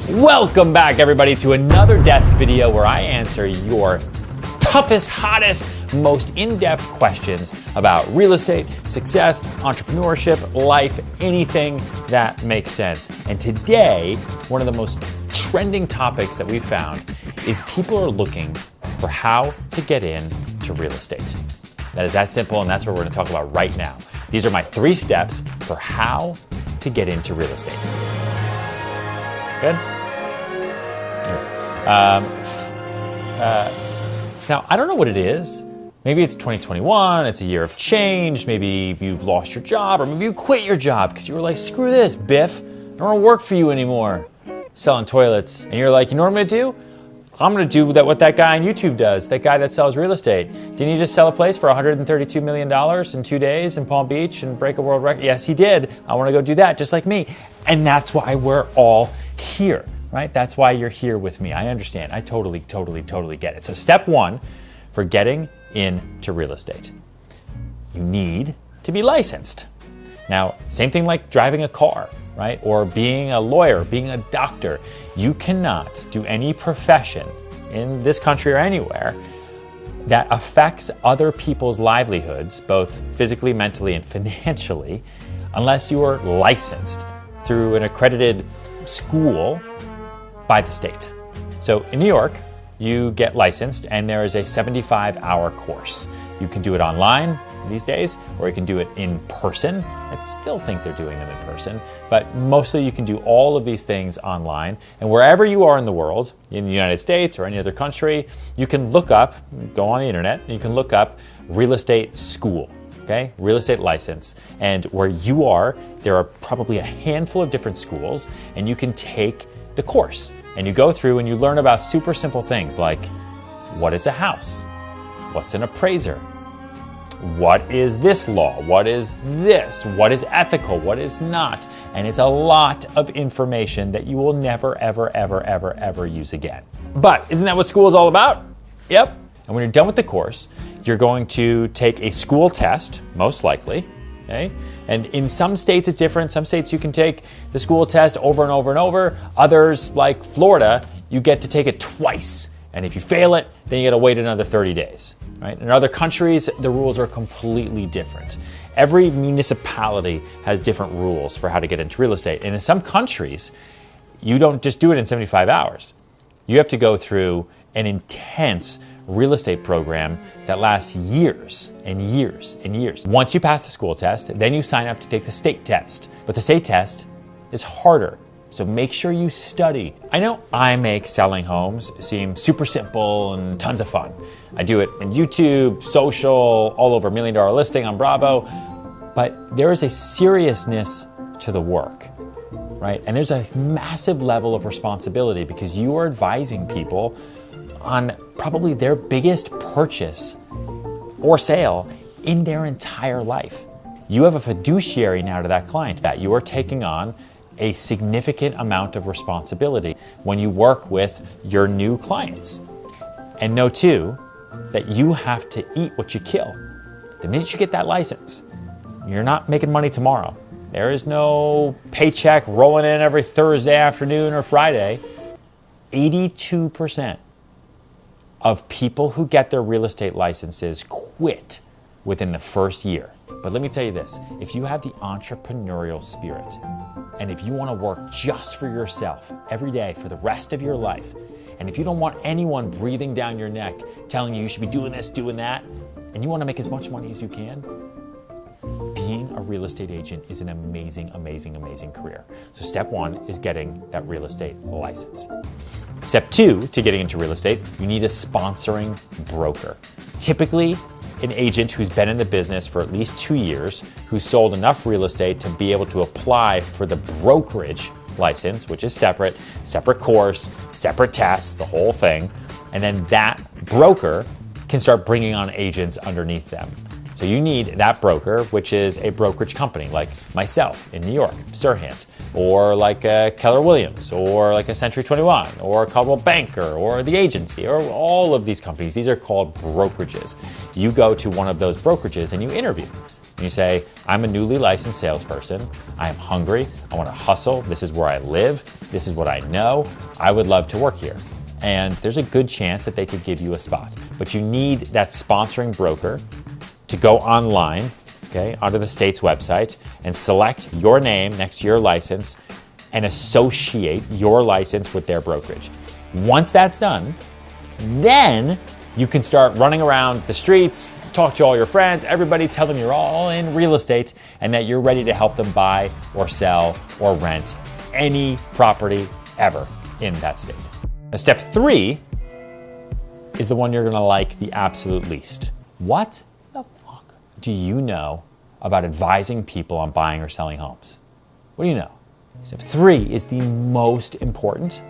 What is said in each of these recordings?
Welcome back, everybody, to another desk video where I answer your toughest, hottest, most in-depth questions about real estate, success, entrepreneurship, life, anything that makes sense. And today, one of the most trending topics that we found is people are looking for how to get into real estate. That is that simple, and that's what we're going to talk about right now. These are my 3 steps for how to get into real estate. Good? Now, I don't know what it is. Maybe it's 2021, it's a year of change, maybe you've lost your job, or maybe you quit your job because you were like, screw this, Biff, I don't want to work for you anymore, selling toilets. And you're like, you know what I'm going to do? I'm going to do what that guy on YouTube does, that guy that sells real estate. Didn't he just sell a place for $132 million in 2 days in Palm Beach and break a world record? Yes, he did. I want to go do that just like me. And that's why we're all here. Right? That's why you're here with me. I understand. I totally get it. So step 1 for getting into real estate, you need to be licensed. Now, same thing like driving a car, right? Or being a lawyer, being a doctor. You cannot do any profession in this country or anywhere that affects other people's livelihoods, both physically, mentally, and financially, unless you are licensed through an accredited school by the state. So in New York, you get licensed and there is a 75-hour course. You can do it online these days, or you can do it in person. I still think they're doing them in person, but mostly you can do all of these things online. And wherever you are in the world, in the United States or any other country, you can look up, go on the internet, and you can look up real estate school. Okay, real estate license. And where you are, there are probably a handful of different schools, and you can take the course. And you go through and you learn about super simple things like, what is a house? What's an appraiser? What is this law? What is this? What is ethical? What is not? And it's a lot of information that you will never, ever use again. But isn't that what school is all about? Yep. And when you're done with the course, you're going to take a school test, most likely. Okay? And in some states it's different. Some states you can take the school test over and over and over. Others, like Florida, you get to take it twice. And if you fail it, then you got to wait another 30 days. Right? In other countries, the rules are completely different. Every municipality has different rules for how to get into real estate. And in some countries, you don't just do it in 75 hours. You have to go through an intense real estate program that lasts years and years and years. Once you pass the school test, then you sign up to take the state test. But the state test is harder, so make sure you study. I know I make selling homes seem super simple and tons of fun. I do it on YouTube, social, all over $1 Million Listing on Bravo, but there is a seriousness to the work, right? And there's a massive level of responsibility because you are advising people on probably their biggest purchase or sale in their entire life. You have a fiduciary now to that client that you are taking on a significant amount of responsibility when you work with your new clients. And know too, that you have to eat what you kill. The minute you get that license, you're not making money tomorrow. There is no paycheck rolling in every Thursday afternoon or Friday. 82% of people who get their real estate licenses quit within the first year. But let me tell you this, if you have the entrepreneurial spirit, and if you want to work just for yourself every day for the rest of your life, and if you don't want anyone breathing down your neck telling you should be doing this, doing that, and you want to make as much money as you can, being a real estate agent is an amazing career. So step 1 is getting that real estate license. Step 2 to getting into real estate, you need a sponsoring broker. Typically, an agent who's been in the business for at least 2 years, who's sold enough real estate to be able to apply for the brokerage license, which is separate course, separate tests, the whole thing. And then that broker can start bringing on agents underneath them. So you need that broker, which is a brokerage company like myself in New York, Serhant, or like a Keller Williams, or like a Century 21, or a Coldwell Banker, or the agency, or all of these companies. These are called brokerages. You go to one of those brokerages and you interview. And you say, I'm a newly licensed salesperson. I am hungry. I want to hustle. This is where I live. This is what I know. I would love to work here. And there's a good chance that they could give you a spot. But you need that sponsoring broker to go online, okay, onto the state's website and select your name next to your license and associate your license with their brokerage. Once that's done, then you can start running around the streets, talk to all your friends, everybody, tell them you're all in real estate and that you're ready to help them buy or sell or rent any property ever in that state. Now, step 3 is the one you're gonna like the absolute least. What the fuck do you know about advising people on buying or selling homes? What do you know? Step 3 is the most important,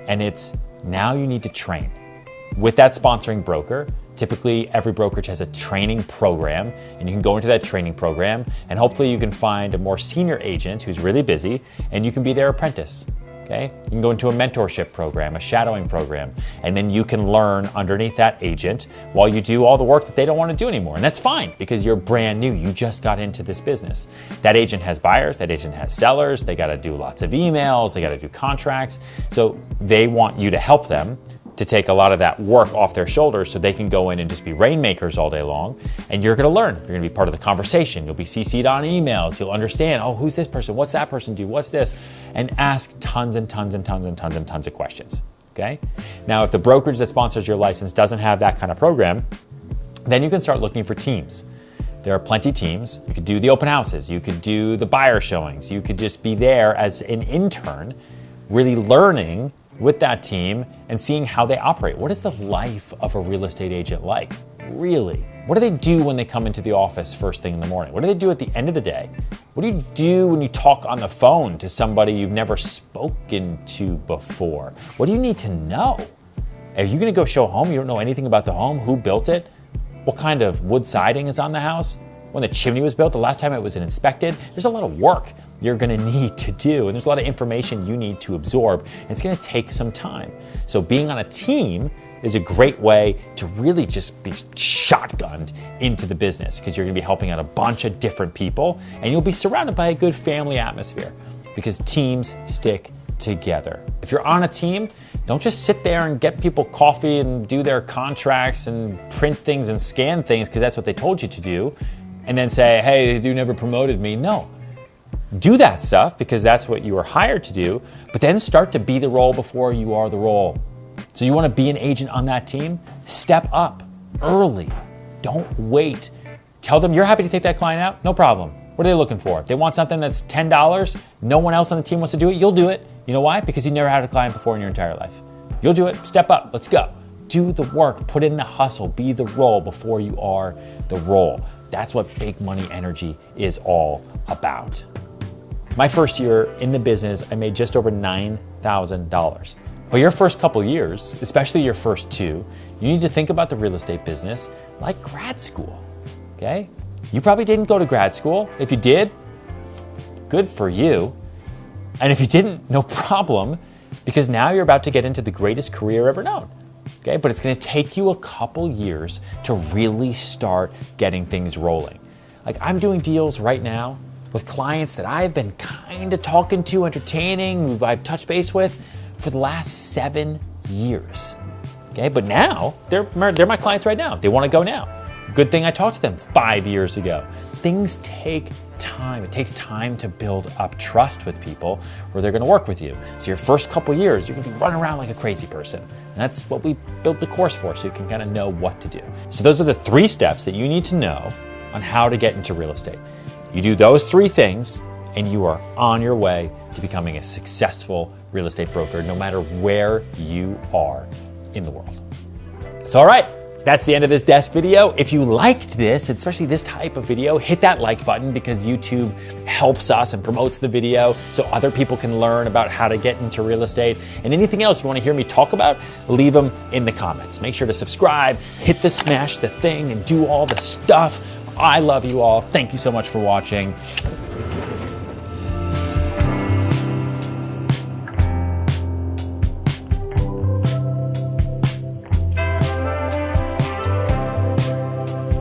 and it's now you need to train. With that sponsoring broker, typically every brokerage has a training program, and you can go into that training program and hopefully you can find a more senior agent who's really busy and you can be their apprentice. Okay? You can go into a mentorship program, a shadowing program, and then you can learn underneath that agent while you do all the work that they don't want to do anymore. And that's fine because you're brand new. You just got into this business. That agent has buyers, that agent has sellers. They got to do lots of emails, they got to do contracts. So they want you to help them to take a lot of that work off their shoulders so they can go in and just be rainmakers all day long. And you're going to learn. You're going to be part of the conversation. You'll be CC'd on emails. You'll understand, oh, who's this person? What's that person do? What's this? And ask tons and tons and tons and tons and tons of questions. Okay? Now, if the brokerage that sponsors your license doesn't have that kind of program, then you can start looking for teams. There are plenty of teams. You could do the open houses. You could do the buyer showings. You could just be there as an intern, really learning with that team and seeing how they operate. What is the life of a real estate agent like? Really? What do they do when they come into the office first thing in the morning? What do they do at the end of the day? What do you do when you talk on the phone to somebody you've never spoken to before? What do you need to know? Are you gonna go show a home? You don't know anything about the home, who built it, what kind of wood siding is on the house, when the chimney was built, the last time it was inspected. There's a lot of work you're gonna need to do, and there's a lot of information you need to absorb, and it's gonna take some time. So being on a team is a great way to really just be shotgunned into the business because you're gonna be helping out a bunch of different people, and you'll be surrounded by a good family atmosphere because teams stick together. If you're on a team, don't just sit there and get people coffee and do their contracts and print things and scan things because that's what they told you to do, and then say, hey, you never promoted me. No. Do that stuff because that's what you were hired to do, but then start to be the role before you are the role. So you want to be an agent on that team? Step up early. Don't wait. Tell them you're happy to take that client out, no problem. What are they looking for? They want something that's $10, no one else on the team wants to do it, you'll do it. You know why? Because you never had a client before in your entire life. You'll do it, step up, let's go. Do the work, put in the hustle, be the role before you are the role. That's what big money energy is all about. My first year in the business, I made just over $9,000. But your first couple years, especially your first 2, you need to think about the real estate business like grad school, okay? You probably didn't go to grad school. If you did, good for you. And if you didn't, no problem, because now you're about to get into the greatest career ever known, okay? But it's gonna take you a couple years to really start getting things rolling. Like I'm doing deals right now with clients that I've been kind of talking to, entertaining, who I've touched base with for the last 7 years, okay? But now, they're my clients right now. They wanna go now. Good thing I talked to them 5 years ago. Things take time. It takes time to build up trust with people where they're gonna work with you. So your first couple years, you're gonna be running around like a crazy person. And that's what we built the course for, so you can kind of know what to do. So those are the 3 steps that you need to know on how to get into real estate. You do those 3 things, and you are on your way to becoming a successful real estate broker, no matter where you are in the world. So, all right. That's the end of this desk video. If you liked this, especially this type of video, hit that like button because YouTube helps us and promotes the video so other people can learn about how to get into real estate. And anything else you want to hear me talk about, leave them in the comments. Make sure to subscribe, hit the smash the thing, and do all the stuff. I love you all. Thank you so much for watching.